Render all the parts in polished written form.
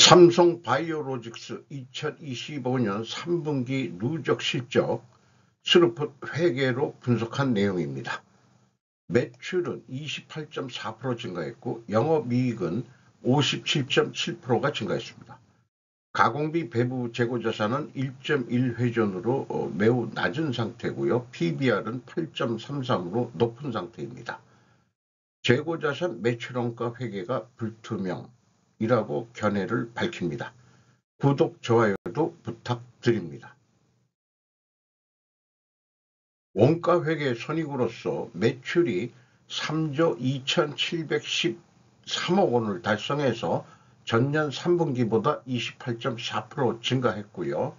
삼성 바이오로직스 2025년 3분기 누적 실적 스루풋 회계로 분석한 내용입니다. 매출은 28.4% 증가했고 영업이익은 57.7%가 증가했습니다. 가공비 배부 재고자산은 1.1회전으로 매우 낮은 상태고요. PBR은 8.33으로 높은 상태입니다. 재고자산 매출원가 회계가 불투명이라고 견해를 밝힙니다. 구독, 좋아요도 부탁드립니다. 원가 회계 손익으로서 매출이 3조 2,713억 원을 달성해서 전년 3분기보다 28.4% 증가했고요.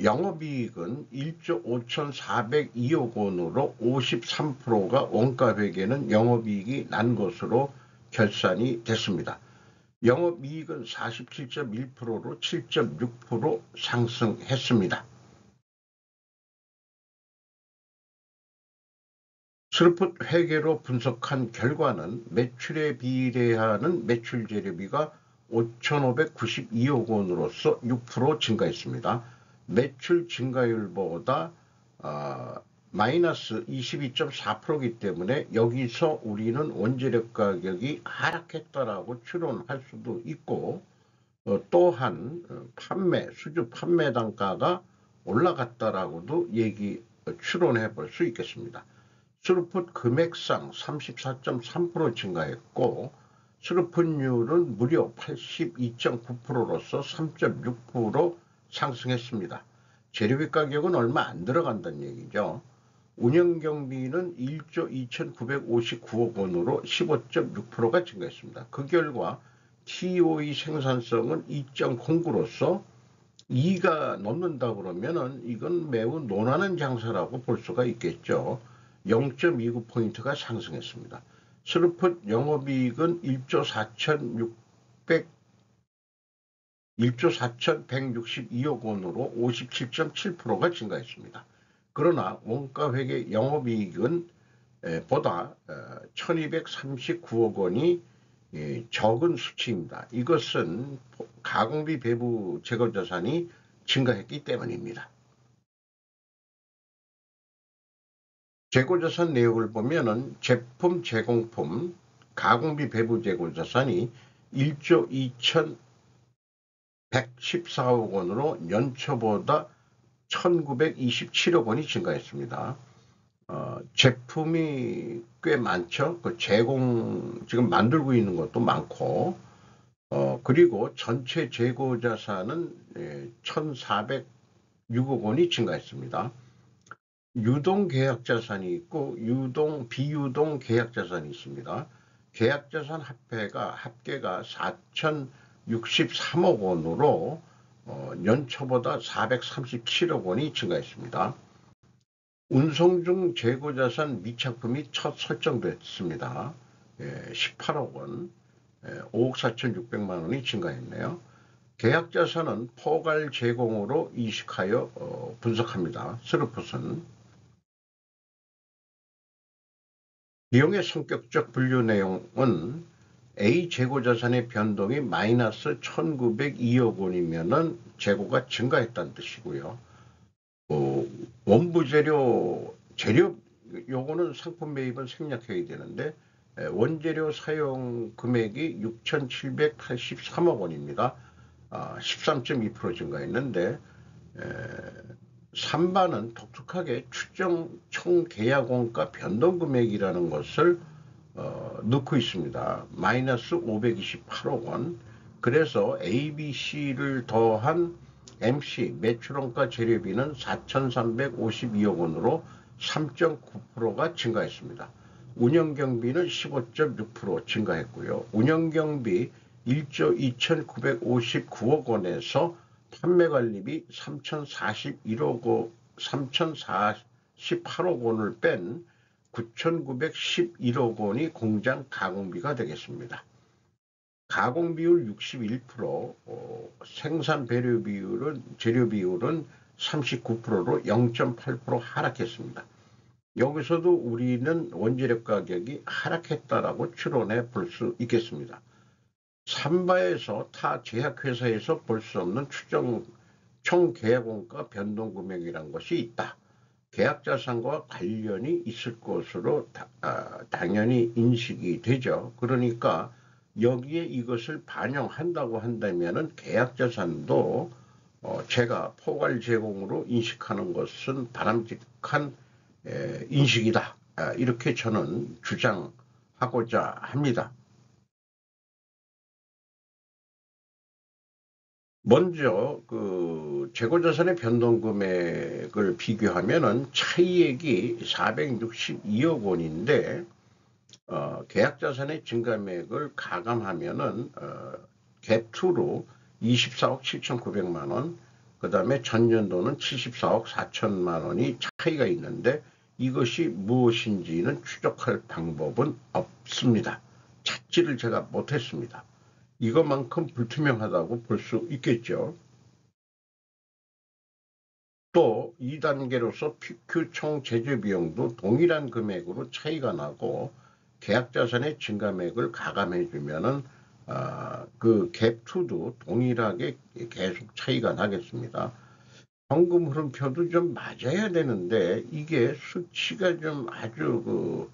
영업이익은 1조 5,402억 원으로 53%가 원가 회계는 영업이익이 난 것으로 결산이 됐습니다. 영업이익은 47.1%로 7.6% 상승했습니다. 스루풋 회계로 분석한 결과는 매출에 비례하는 매출 재료비가 5,592억 원으로서 6% 증가했습니다. 매출 증가율보다 마이너스 22.4%이기 때문에 여기서 우리는 원재료 가격이 하락했다라고 추론할 수도 있고 또한 수주 판매 단가가 올라갔다라고도 추론해 볼 수 있겠습니다. 스루풋 금액상 34.3% 증가했고 스루풋률은 무려 82.9%로서 3.6% 상승했습니다. 재료비 가격은 얼마 안 들어간다는 얘기죠. 운영경비는 1조 2,959억 원으로 15.6%가 증가했습니다. 그 결과 TOE 생산성은 2.09로서 2가 넘는다 그러면은 이건 매우 논하는 장사라고 볼 수가 있겠죠. 0.29포인트가 상승했습니다. 스루풋 영업이익은 1조 4,162억 원으로 57.7%가 증가했습니다. 그러나 원가회계 영업이익은 보다 1,239억 원이 적은 수치입니다. 이것은 가공비 배부 재고자산이 증가했기 때문입니다. 재고자산 내역을 보면은 제품 제공품 가공비 배부 재고자산이 1조 2,114억 원으로 연초보다 1,927억 원이 증가했습니다. 제품이 꽤 많죠. 지금 만들고 있는 것도 많고, 그리고 전체 재고자산은 1,406억 원이 증가했습니다. 유동 계약자산이 있고 비유동 계약자산이 있습니다. 계약자산 합계가 4,063억 원으로 연초보다 437억 원이 증가했습니다. 운송 중 재고자산 미착품이 첫 설정됐습니다. 18억 원, 5억 4,600만 원이 증가했네요. 계약자산은 포괄 제공으로 이식하여 분석합니다. 스루풋은 비용의 성격적 분류 내용은 A 재고자산의 변동이 마이너스 1,902억 원이면은 재고가 증가했다는 뜻이고요. 원부 재료 요거는 상품 매입은 생략해야 되는데 원재료 사용 금액이 6,783억 원입니다. 13.2% 증가했는데 3반은 독특하게 추정 총 계약원가 변동금액이라는 것을 넣고 있습니다. 마이너스 528억 원. 그래서 ABC를 더한 MC 매출원가 재료비는 4,352억 원으로 3.9%가 증가했습니다. 운영경비는 15.6% 증가했고요. 운영경비 1조 2,959억 원에서 판매관리비 3,048억 원을 뺀 9,911억 원이 공장 가공비가 되겠습니다. 가공비율 61%, 생산 재료 비율은 39%로 0.8% 하락했습니다. 여기서도 우리는 원재료 가격이 하락했다라고 추론해 볼 수 있겠습니다. 삼바에서 타 제약회사에서 볼 수 없는 추정 총 계약원가 변동금액이란 것이 있다. 계약자산과 관련이 있을 것으로 당연히 인식이 되죠. 그러니까 여기에 이것을 반영한다고 한다면은 계약자산도 제가 포괄 제공으로 인식하는 것은 바람직한 인식이다. 이렇게 저는 주장하고자 합니다. 먼저 그 재고자산의 변동금액을 비교하면은 차이액이 462억 원인데 계약자산의 증감액을 가감하면은 갭2로 24억 7,900만 원, 그 다음에 전년도는 74억 4천만 원이 차이가 있는데 이것이 무엇인지는 추적할 방법은 없습니다. 찾지를 제가 못했습니다. 이것만큼 불투명하다고 볼 수 있겠죠. 또 2단계로서 PQ 총 제재 비용도 동일한 금액으로 차이가 나고 계약자산의 증감액을 가감해주면은 그 갭2도 동일하게 계속 차이가 나겠습니다. 현금 흐름표도 좀 맞아야 되는데 이게 수치가 좀 아주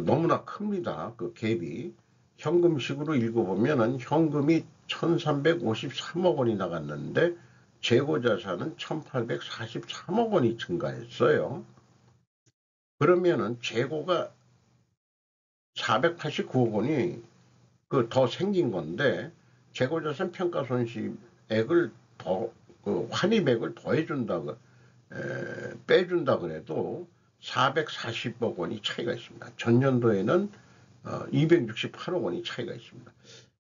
너무나 큽니다. 그 갭이. 현금식으로 읽어보면은 현금이 1353억 원이 나갔는데 재고자산은 1843억 원이 증가했어요. 그러면은 재고가 489억 원이 더 생긴 건데 재고자산 평가손실액을 더 환입액을 더해준다 빼준다 그래도 440억 원이 차이가 있습니다. 전년도에는 268억 원이 차이가 있습니다.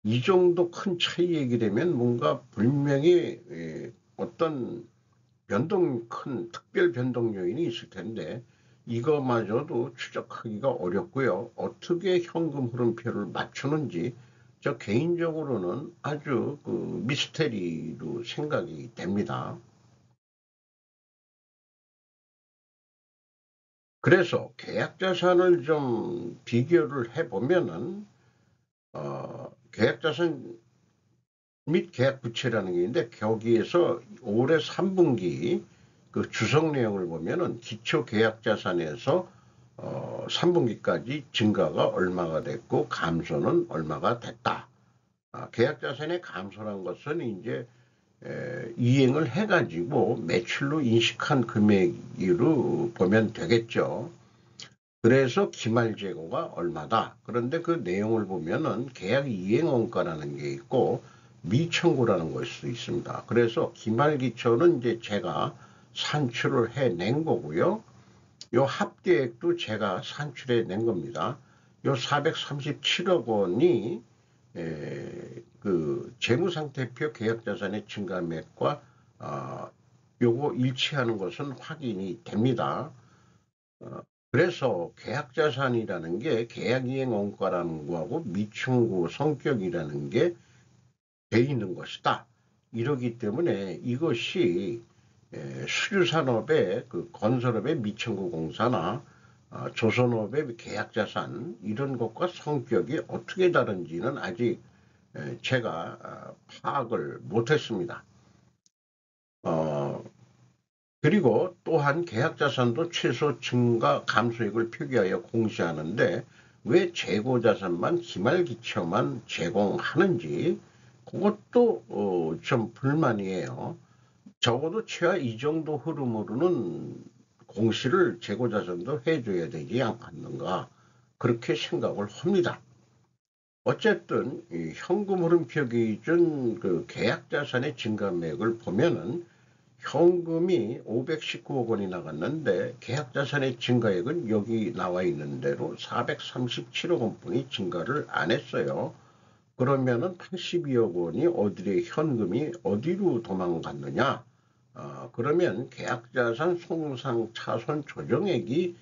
이 정도 큰 차이액이 되면 뭔가 분명히 어떤 큰 특별 변동 요인이 있을 텐데 이거마저도 추적하기가 어렵고요. 어떻게 현금 흐름표를 맞추는지 저 개인적으로는 아주 미스테리로 생각이 됩니다. 그래서 계약자산을 좀 비교를 해보면은 계약자산 및 계약부채라는 게 있는데 거기에서 올해 3분기 그 주석 내용을 보면은 기초계약자산에서 3분기까지 증가가 얼마가 됐고 감소는 얼마가 됐다. 계약자산의 감소란 것은 이제 이행을 해가지고 매출로 인식한 금액으로 보면 되겠죠. 그래서 기말재고가 얼마다. 그런데 그 내용을 보면은 계약 이행 원가라는 게 있고 미청구라는 것이 있습니다. 그래서 기말기초는 이제 제가 산출을 해낸 거고요. 요 합계액도 제가 산출해 낸 겁니다. 요 437억 원이 그 재무상태표 계약자산의 증감액과 요거 일치하는 것은 확인이 됩니다. 그래서 계약자산이라는 게 계약이행 원가라는 거하고 미청구 성격이라는 게 돼 있는 것이다. 이러기 때문에 이것이 수주산업의 건설업의 미청구 공사나 조선업의 계약자산 이런 것과 성격이 어떻게 다른지는 아직 제가 파악을 못했습니다. 그리고 또한 계약자산도 최소 증가 감소액을 표기하여 공시하는데 왜 재고자산만 기말기초만 제공하는지 그것도 좀 불만이에요. 적어도 최하 이 정도 흐름으로는 공시를 재고자산도 해줘야 되지 않겠는가 그렇게 생각을 합니다. 어쨌든 이 현금 흐름표 기준 그 계약자산의 증감액을 보면은 현금이 519억 원이 나갔는데 계약자산의 증가액은 여기 나와 있는 대로 437억 원뿐이 증가를 안 했어요. 그러면은 82억 원이 현금이 어디로 도망갔느냐? 그러면 계약자산 손상차손 조정액이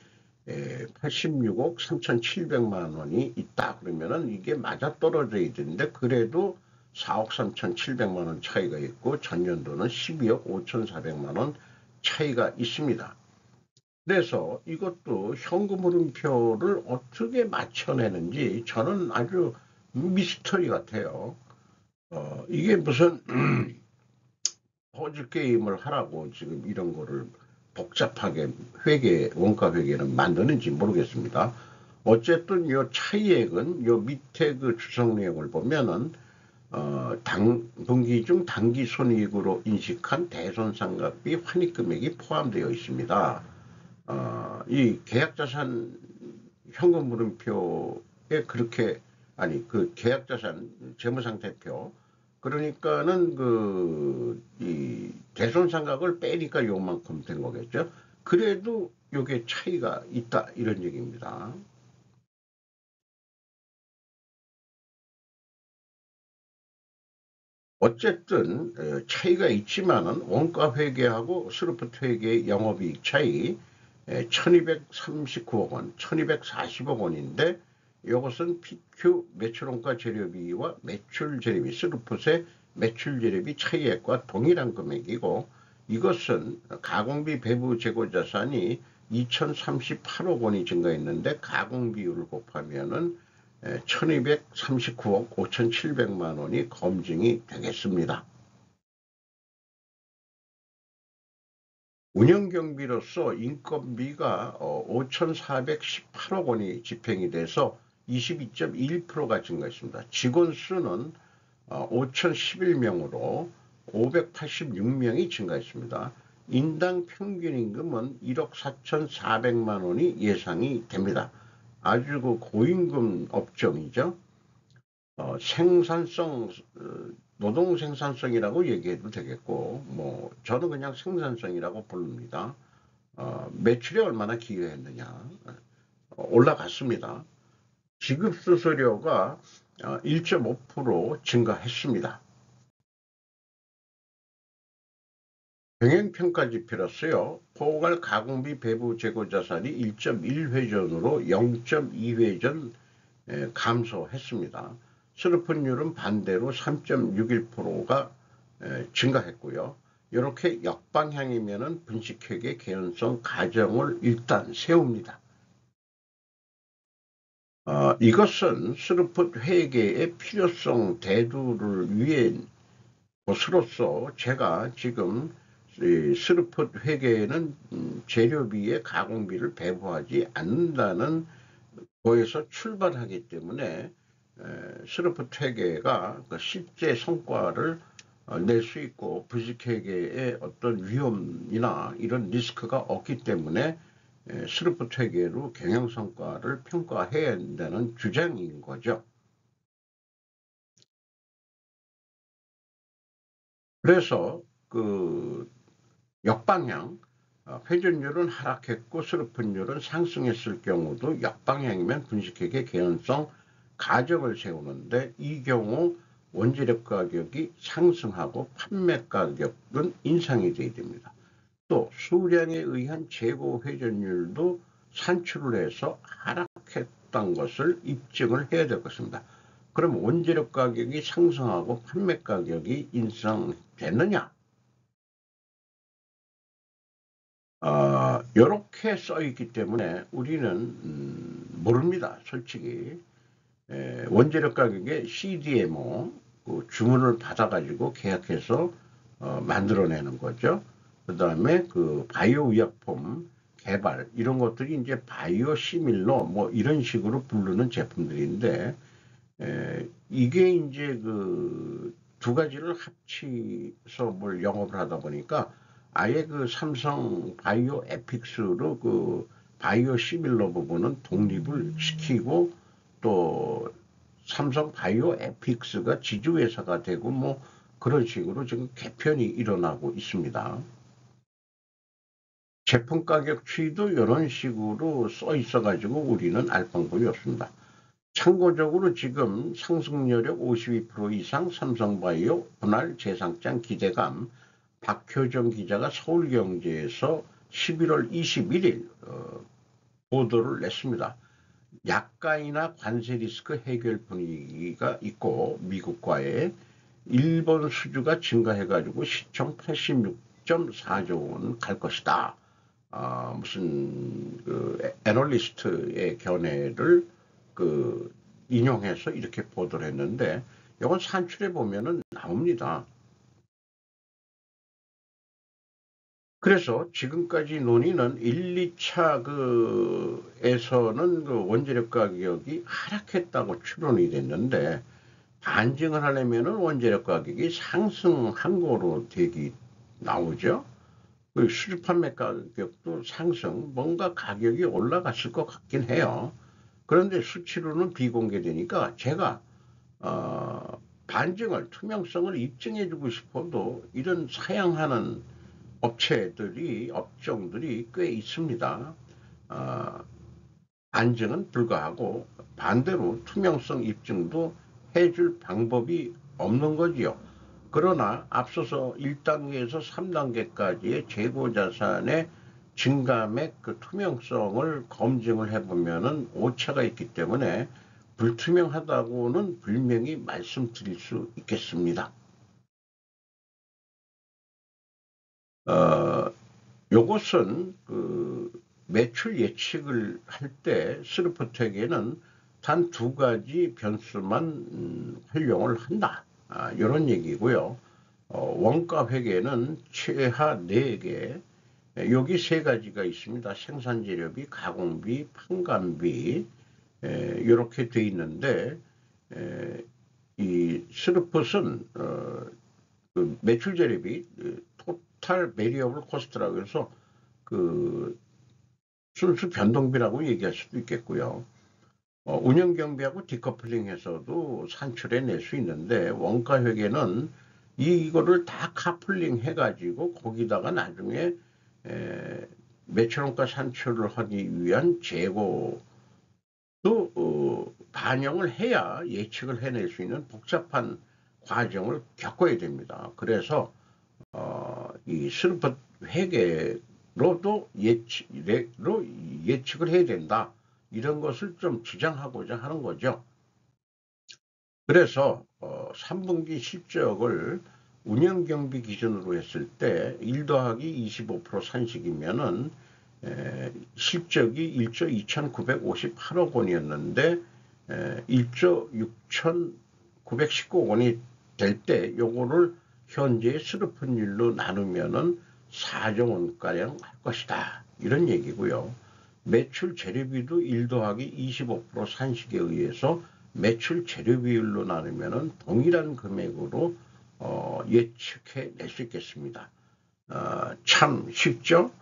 86억 3,700만 원이 있다. 그러면은 이게 맞아떨어져 있는데 그래도 4억 3,700만 원 차이가 있고 전년도는 12억 5,400만 원 차이가 있습니다. 그래서 이것도 현금 흐름표를 어떻게 맞춰내는지 저는 아주 미스터리 같아요. 이게 무슨 퍼즐 게임을 하라고 지금 이런 거를 복잡하게 원가 회계는 만드는지 모르겠습니다. 어쨌든 요 차이액은 요 밑에 그 추정 내용을 보면은 분기 중 당기 손익으로 인식한 대손상각비 환입금액이 포함되어 있습니다. 이 계약자산 현금 물음표에 그렇게 그 계약자산 재무상태표 그러니까는 이 대손상각을 빼니까 요만큼 된 거겠죠. 그래도 요게 차이가 있다 이런 얘기입니다. 어쨌든 차이가 있지만은 원가 회계하고 스루프트 회계의 영업이익 차이 1239억 원, 1240억 원인데 이것은 PQ 매출원가 재료비와 매출 재료비, 스루풋의 매출 재료비 차이액과 동일한 금액이고 이것은 가공비 배부 재고 자산이 2038억 원이 증가했는데 가공비율을 곱하면은 1239억 5,700만 원이 검증이 되겠습니다. 운영경비로서 인건비가 5,418억 원이 집행이 돼서 22.1%가 증가했습니다. 직원 수는 5,011명으로 586명이 증가했습니다. 인당 평균 임금은 1억 4,400만 원이 예상이 됩니다. 아주 고임금 업종이죠. 생산성, 노동 생산성이라고 얘기해도 되겠고, 저는 그냥 생산성이라고 부릅니다. 매출이 얼마나 기여했느냐. 올라갔습니다. 지급수수료가 1.5% 증가했습니다. 병행평가지표로서요. 포괄 가공비 배부 재고 자산이 1.1회전으로 0.2회전 감소했습니다. 스루풋율은 반대로 3.61%가 증가했고요. 이렇게 역방향이면 분식회계 개연성 가정을 일단 세웁니다. 이것은 스루풋 회계의 필요성 대두를 위해 것으로서 제가 지금 스루풋 회계에는 재료비에 가공비를 배부하지 않는다는 거에서 출발하기 때문에 스루풋 회계가 실제 성과를 낼 수 있고 분식회계의 어떤 위험이나 이런 리스크가 없기 때문에 스루풋 회계로 경영성과를 평가해야 한다는 주장인 거죠. 그래서 역방향 회전율은 하락했고 스루풋율은 상승했을 경우도 역방향이면 분식회계 개연성 가정을 세우는데 이 경우 원재료 가격이 상승하고 판매 가격은 인상이 돼야 됩니다. 또 수량에 의한 재고 회전율도 산출을 해서 하락했던 것을 입증을 해야 될 것입니다. 그럼 원재료 가격이 상승하고 판매 가격이 인상됐느냐? 이렇게 써 있기 때문에 우리는 모릅니다. 솔직히 원재료 가격에 CDMO 주문을 받아가지고 계약해서 만들어내는 거죠. 그 다음에 바이오 의약품 개발 이런 것들이 이제 바이오 시밀러 이런 식으로 부르는 제품들인데 이게 이제 두 가지를 합치서 뭘 영업을 하다 보니까 아예 삼성 바이오 에픽스로 바이오 시밀러 부분은 독립을 시키고 또 삼성 바이오 에픽스가 지주회사가 되고 그런 식으로 지금 개편이 일어나고 있습니다. 제품 가격 추이도 이런 식으로 써 있어가지고 우리는 알 방법이 없습니다. 참고적으로 지금 상승여력 52% 이상 삼성바이오 분할 재상장 기대감 박효정 기자가 서울경제에서 11월 21일 보도를 냈습니다. 약가이나 관세 리스크 해결 분위기가 있고 미국과의 일본 수주가 증가해가지고 시총 86.4조 원 갈 것이다. 무슨 애널리스트의 견해를 인용해서 이렇게 보도를 했는데 이건 산출해 보면은 나옵니다. 그래서 지금까지 논의는 1, 2차 에서는 그 원재료 가격이 하락했다고 추론이 됐는데 반증을 하려면은 원재료 가격이 상승한 거로 나오죠. 그 수주 판매 가격도 상승, 뭔가 가격이 올라갔을 것 같긴 해요. 그런데 수치로는 비공개되니까 제가 반증을, 투명성을 입증해주고 싶어도 이런 사양하는 업종들이 꽤 있습니다. 반증은 불가하고 반대로 투명성 입증도 해줄 방법이 없는 거지요. 그러나 앞서서 1단계에서 3단계까지의 재고자산의 증감액 그 투명성을 검증을 해보면은 오차가 있기 때문에 불투명하다고는 분명히 말씀드릴 수 있겠습니다. 요것은 그 매출 예측을 할 때 스루프텍에는 단 2가지 변수만 활용을 한다. 이런 얘기고요. 원가 회계는 최하 4개, 여기 3가지가 있습니다. 생산재료비, 가공비, 판관비 이렇게 돼 있는데 이 스루펫은 그 매출재료비 토탈 베리어블 코스트라고 해서 그 순수 변동비라고 얘기할 수도 있겠고요. 운영경비하고 디커플링해서도 산출해 낼 수 있는데 원가 회계는 이거를 다 카플링 해가지고 거기다가 나중에 매출원가 산출을 하기 위한 재고도 반영을 해야 예측을 해낼 수 있는 복잡한 과정을 겪어야 됩니다. 그래서 이 슬퍼 회계로도 예측을 해야 된다. 이런 것을 좀 주장하고자 하는 거죠. 그래서 3분기 실적을 운영경비 기준으로 했을 때 1 더하기 25% 산식이면은 실적이 1조 2,958억 원이었는데 1조 6,919억 원이 될 때 요거를 현재의 스루펀율로 나누면은 4조 원가량 할 것이다. 이런 얘기고요. 매출 재료비도 1 더하기 25% 산식에 의해서 매출 재료비율로 나누면은 동일한 금액으로 예측해 낼 수 있겠습니다. 참 쉽죠?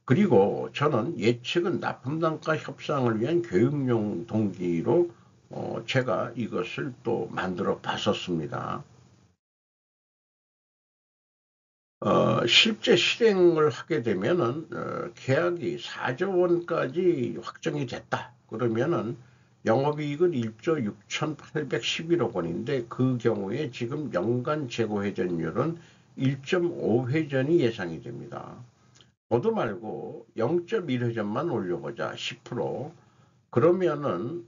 그리고 저는 예측은 납품단가 협상을 위한 교육용 동기로 제가 이것을 또 만들어 봤었습니다. 실제 실행을 하게 되면은 계약이 4조 원까지 확정이 됐다. 그러면은 영업이익은 1조 6,811억 원인데 그 경우에 지금 연간 재고 회전율은 1.5회전이 예상이 됩니다. 저도 말고 0.1회전만 올려보자 10%. 그러면은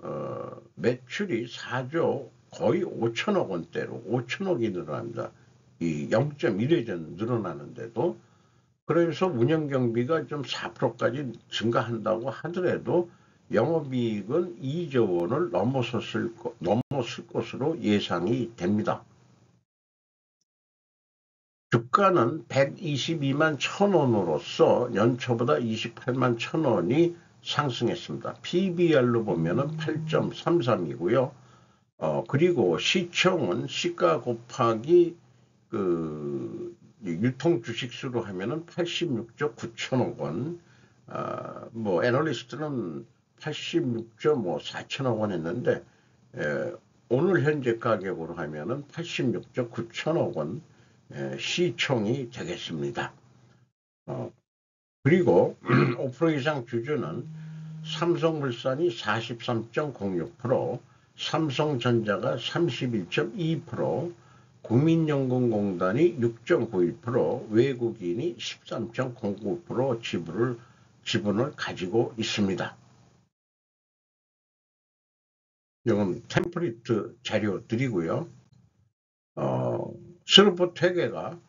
매출이 4조 거의 5천억 원대로 5천억이 늘어납니다. 이 0.1회전 늘어나는데도. 그래서 운영경비가 좀 4%까지 증가한다고 하더라도 영업이익은 2조 원을 넘었을 것으로 예상이 됩니다. 주가는 122만 1,000원으로서 연초보다 28만 1,000원이 상승했습니다. PBR로 보면은 8.33이고요. 그리고 시총은 시가 곱하기 그 유통 주식수로 하면은 86조 9천억 원. 뭐 애널리스트는 86조 뭐 4천억 원 했는데 오늘 현재 가격으로 하면은 86조 9천억 원 시총이 되겠습니다. 그리고 5% 이상 주주는 삼성물산이 43.06%, 삼성전자가 31.2%, 국민연금공단이 6.91%, 외국인이 13.09% 지분을 가지고 있습니다. 이건 템플릿 자료 드리고요. 슬롯 회계가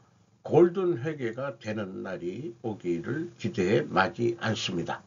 골든 회계가 되는 날이 오기를 기대해 마지 않습니다.